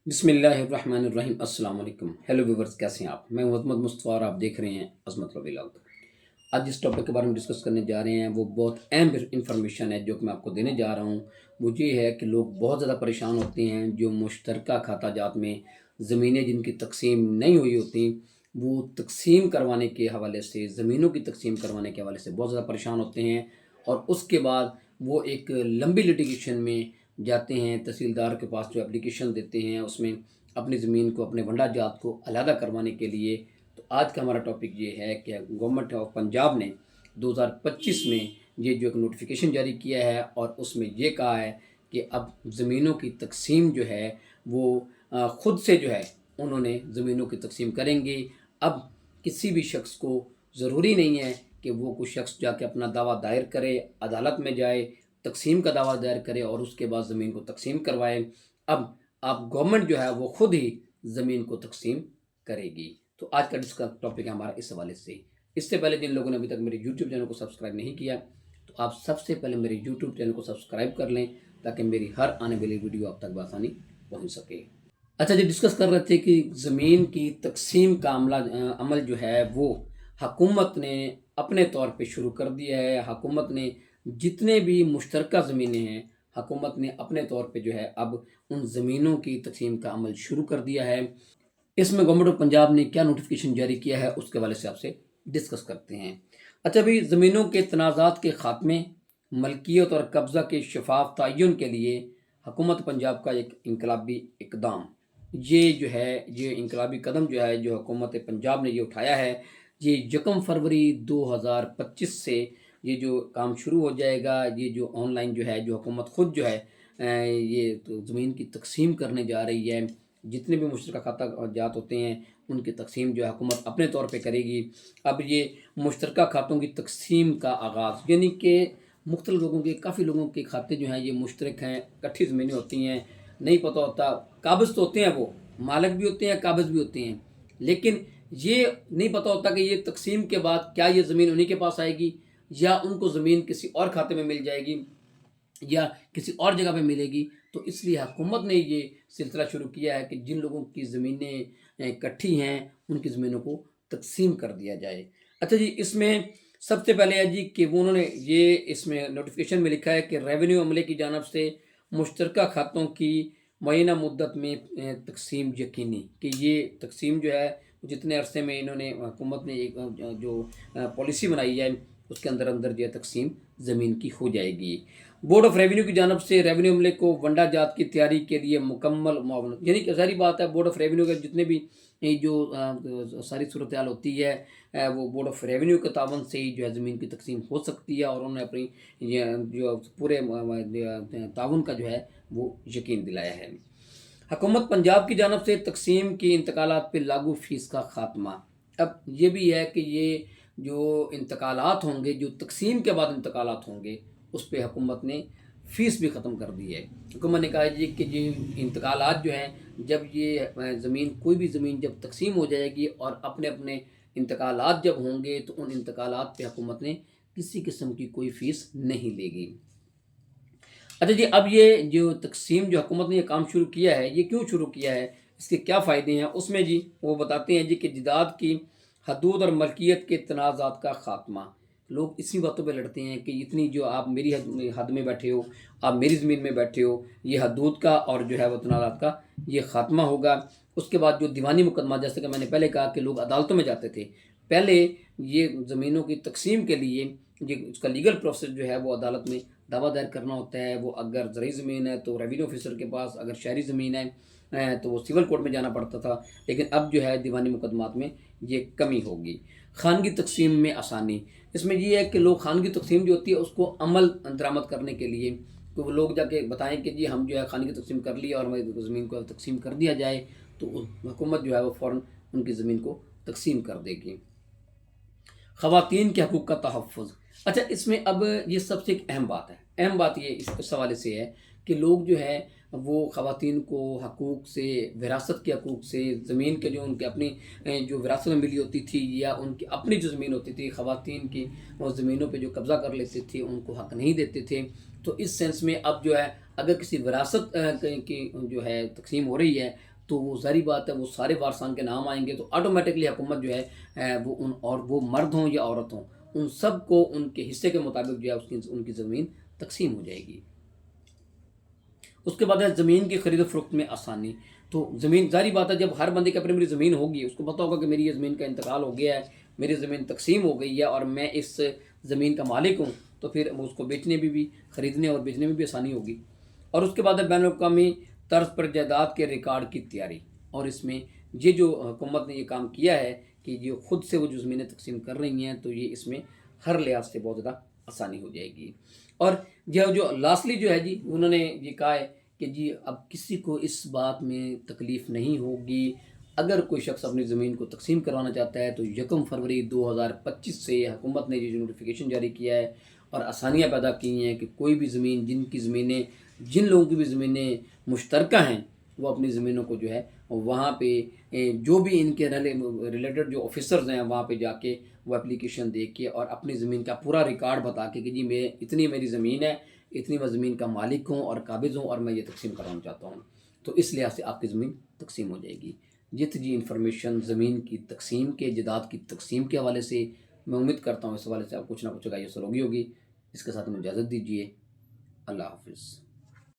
بسم اللہ الرحمن الرحیم۔ السلام علیکم، ہیلو ویورز، کیسے ہیں آپ؟ میں ہوں عظمت مصطفیٰ اور آپ دیکھ رہے ہیں عظمت ولاگ۔ آج جس ٹاپک کے بارے میں ڈسکس کرنے جا رہے ہیں وہ بہت اہم انفارمیشن ہے جو کہ میں آپ کو دینے جا رہا ہوں۔ وہ یہ ہے کہ لوگ بہت زیادہ پریشان ہوتے ہیں جو مشترکہ کھاتہ جات میں زمینیں جن کی تقسیم نہیں ہوئی ہوتی، وہ تقسیم کروانے کے حوالے سے، زمینوں کی تقسیم کروانے کے حوالے سے بہت زیادہ پریشان ہوتے ہیں، اور اس کے بعد وہ ایک لمبی لٹیگیشن میں جاتے ہیں، تحصیلدار کے پاس جو اپلیکیشن دیتے ہیں اس میں اپنی زمین کو، اپنے ونڈا جات کو علیحدہ کروانے کے لیے۔ تو آج کا ہمارا ٹاپک یہ ہے کہ گورنمنٹ آف پنجاب نے 2025 میں یہ جو ایک نوٹیفیکیشن جاری کیا ہے، اور اس میں یہ کہا ہے کہ اب زمینوں کی تقسیم جو ہے وہ خود سے جو ہے انہوں نے زمینوں کی تقسیم کریں گے۔ اب کسی بھی شخص کو ضروری نہیں ہے کہ وہ کوئی شخص جا کے اپنا دعویٰ دائر کرے، عدالت میں جائے، تقسیم کا دعویٰ دائر کرے اور اس کے بعد زمین کو تقسیم کروائے۔ اب آپ گورنمنٹ جو ہے وہ خود ہی زمین کو تقسیم کرے گی۔ تو آج کا ڈسکس ٹاپک ہے ہمارا اس حوالے سے۔ اس سے پہلے جن لوگوں نے ابھی تک میرے یوٹیوب چینل کو سبسکرائب نہیں کیا تو آپ سب سے پہلے میرے یوٹیوب چینل کو سبسکرائب کر لیں تاکہ میری ہر آنے والی ویڈیو آپ تک بآسانی پہنچ سکے۔ اچھا جی، ڈسکس کر رہے تھے کہ زمین کی تقسیم کا عمل جو ہے وہ حکومت نے اپنے طور پہ شروع کر دیا ہے۔ حکومت نے جتنے بھی مشترکہ زمینیں ہیں، حکومت نے اپنے طور پہ جو ہے اب ان زمینوں کی تقسیم کا عمل شروع کر دیا ہے۔ اس میں گورنمنٹ آف پنجاب نے کیا نوٹیفیکیشن جاری کیا ہے اس کے حوالے سے آپ سے ڈسکس کرتے ہیں۔ اچھا بھائی، زمینوں کے تنازعات کے خاتمے، ملکیت اور قبضہ کے شفاف تعین کے لیے حکومت پنجاب کا ایک انقلابی اقدام، یہ جو ہے یہ انقلابی قدم جو ہے جو حکومت پنجاب نے یہ اٹھایا ہے، یہ 1 فروری 2025 سے یہ جو کام شروع ہو جائے گا۔ یہ جو آن لائن جو ہے جو حکومت خود جو ہے یہ زمین کی تقسیم کرنے جا رہی ہے۔ جتنے بھی مشترکہ کھاتہ جات ہوتے ہیں ان کی تقسیم جو ہے حکومت اپنے طور پہ کرے گی۔ اب یہ مشترکہ کھاتوں کی تقسیم کا آغاز، یعنی کہ مختلف لوگوں کے، کافی لوگوں کے کھاتے جو ہیں یہ مشترک ہیں، اکٹھی زمینیں ہوتی ہیں، نہیں پتہ ہوتا، قابض تو ہوتے ہیں، وہ مالک بھی ہوتے ہیں، قابض بھی ہوتے ہیں، لیکن یہ نہیں پتہ ہوتا کہ یہ تقسیم کے بعد کیا یہ زمین انہی کے پاس آئے گی یا ان کو زمین کسی اور کھاتے میں مل جائے گی یا کسی اور جگہ پہ ملے گی۔ تو اس لیے حکومت نے یہ سلسلہ شروع کیا ہے کہ جن لوگوں کی زمینیں اکٹھی ہیں ان کی زمینوں کو تقسیم کر دیا جائے۔ اچھا جی، اس میں سب سے پہلے ہے جی کہ وہ انہوں نے یہ اس میں نوٹیفیکیشن میں لکھا ہے کہ ریونیو عملے کی جانب سے مشترکہ کھاتوں کی معینہ مدت میں تقسیم یقینی، کہ یہ تقسیم جو ہے جتنے عرصے میں انہوں نے حکومت نے ایک جو پالیسی بنائی ہے اس کے اندر جو ہے تقسیم زمین کی ہو جائے گی۔ بورڈ آف ریونیو کی جانب سے ریونیو عملے کو ونڈا جات کی تیاری کے لیے مکمل معاونت، یعنی کہ ظاہری بات ہے بورڈ آف ریونیو کے جتنے بھی جو ساری صورتحال ہوتی ہے وہ بورڈ آف ریونیو کے تعاون سے ہی جو ہے زمین کی تقسیم ہو سکتی ہے، اور انہوں نے اپنی جو پورے تعاون کا جو ہے وہ یقین دلایا ہے۔ حکومت پنجاب کی جانب سے تقسیم کی انتقالات پہ لاگو فیس کا خاتمہ۔ اب یہ بھی ہے کہ یہ جو انتقالات ہوں گے، جو تقسیم کے بعد انتقالات ہوں گے، اس پہ حکومت نے فیس بھی ختم کر دی ہے۔ حکومت نے کہا جی کہ یہ انتقالات جو ہیں، جب یہ زمین، کوئی بھی زمین جب تقسیم ہو جائے گی اور اپنے اپنے انتقالات جب ہوں گے تو ان انتقالات پہ حکومت نے کسی قسم کی کوئی فیس نہیں لے گی۔ اچھا جی، اب یہ جو تقسیم جو حکومت نے یہ کام شروع کیا ہے، یہ کیوں شروع کیا ہے، اس کے کیا فائدے ہیں، اس میں جی وہ بتاتے ہیں جی کہ جداد کی حدود اور ملکیت کے تنازعات کا خاتمہ۔ لوگ اسی باتوں پہ لڑتے ہیں کہ اتنی جو آپ میری حد میں بیٹھے ہو، آپ میری زمین میں بیٹھے ہو، یہ حدود کا اور جو ہے وہ تنازعات کا یہ خاتمہ ہوگا۔ اس کے بعد جو دیوانی مقدمات، جیسے کہ میں نے پہلے کہا کہ لوگ عدالتوں میں جاتے تھے، پہلے یہ زمینوں کی تقسیم کے لیے یہ اس کا لیگل پروسیس جو ہے وہ عدالت میں دعویٰ دائر کرنا ہوتا ہے۔ وہ اگر زرعی زمین ہے تو ریونیو آفیسر کے پاس، اگر شہری زمین ہے تو وہ سول کورٹ میں جانا پڑتا تھا، لیکن اب جو ہے دیوانی مقدمات میں یہ کمی ہوگی۔ خانگی تقسیم میں آسانی، اس میں یہ ہے کہ لوگ خانگی تقسیم جو ہوتی ہے اس کو عمل درآمد کرنے کے لیے کہ وہ لوگ جا کے بتائیں کہ جی ہم جو ہے خانگی تقسیم کر لیا اور ہماری زمین کو تقسیم کر دیا جائے، تو حکومت جو ہے وہ فوراً ان کی زمین کو تقسیم کر دے گی۔ خواتین کے حقوق کا تحفظ، اچھا اس میں اب یہ سب سے ایک اہم بات ہے۔ اہم بات یہ اس حوالے سے ہے کہ لوگ جو ہے وہ خواتین کو حقوق سے، وراثت کے حقوق سے، زمین کے جو ان کے اپنی جو وراثت میں ملی ہوتی تھی یا ان کی اپنی جو زمین ہوتی تھی، خواتین کی وہ زمینوں پہ جو قبضہ کر لیتے تھے ان کو حق نہیں دیتے تھے۔ تو اس سینس میں اب جو ہے اگر کسی وراثت کی جو ہے تقسیم ہو رہی ہے تو وہ ظاہری بات ہے وہ سارے وارثان کے نام آئیں گے، تو آٹومیٹکلی حکومت جو ہے وہ وہ مرد ہوں یا عورت ہوں، ان سب کو ان کے حصے کے مطابق جو ہے ان کی زمین تقسیم ہو جائے گی۔ اس کے بعد ہے زمین کی خرید و فروخت میں آسانی۔ تو زمین ظاہری بات ہے جب ہر بندے کے اپنی میری زمین ہوگی، اس کو پتہ ہوگا کہ میری یہ زمین کا انتقال ہو گیا ہے، میری زمین تقسیم ہو گئی ہے اور میں اس زمین کا مالک ہوں، تو پھر اس کو بیچنے بھی خریدنے اور بیچنے میں بھی آسانی ہوگی۔ اور اس کے بعد ہے بین الاقوامی طرز پر جائیداد کے ریکارڈ کی تیاری، اور اس میں یہ جو حکومت نے یہ کام کیا ہے کہ یہ خود سے وہ جو زمینیں تقسیم کر رہی ہیں، تو یہ اس میں ہر لحاظ سے بہت زیادہ آسانی ہو جائے گی۔ اور جو لاسٹلی جو ہے جی انہوں نے یہ کہا ہے کہ جی اب کسی کو اس بات میں تکلیف نہیں ہوگی، اگر کوئی شخص اپنی زمین کو تقسیم کروانا چاہتا ہے تو 1 فروری 2025 سے حکومت نے یہ نوٹیفیکیشن جاری کیا ہے اور آسانیاں پیدا کی ہیں کہ کوئی بھی زمین جن لوگوں کی بھی زمینیں مشترکہ ہیں وہ اپنی زمینوں کو جو ہے وہاں پہ جو بھی ان کے ریلیٹڈ جو آفیسرز ہیں وہاں پہ جا کے وہ اپلیکیشن دے کے اور اپنی زمین کا پورا ریکارڈ بتا کے کہ جی اتنی میری زمین ہے، اتنی میں زمین کا مالک ہوں اور قابض ہوں اور میں یہ تقسیم کرانا چاہتا ہوں، تو اس لحاظ سے آپ کی زمین تقسیم ہو جائے گی۔ جی انفارمیشن زمین کی تقسیم کے جائیداد کی تقسیم کے حوالے سے میں امید کرتا ہوں اس حوالے سے آپ کچھ نہ کچھ گائیے سر ہوگی۔ اس کے ساتھ ہمیں اجازت دیجیے، اللہ حافظ۔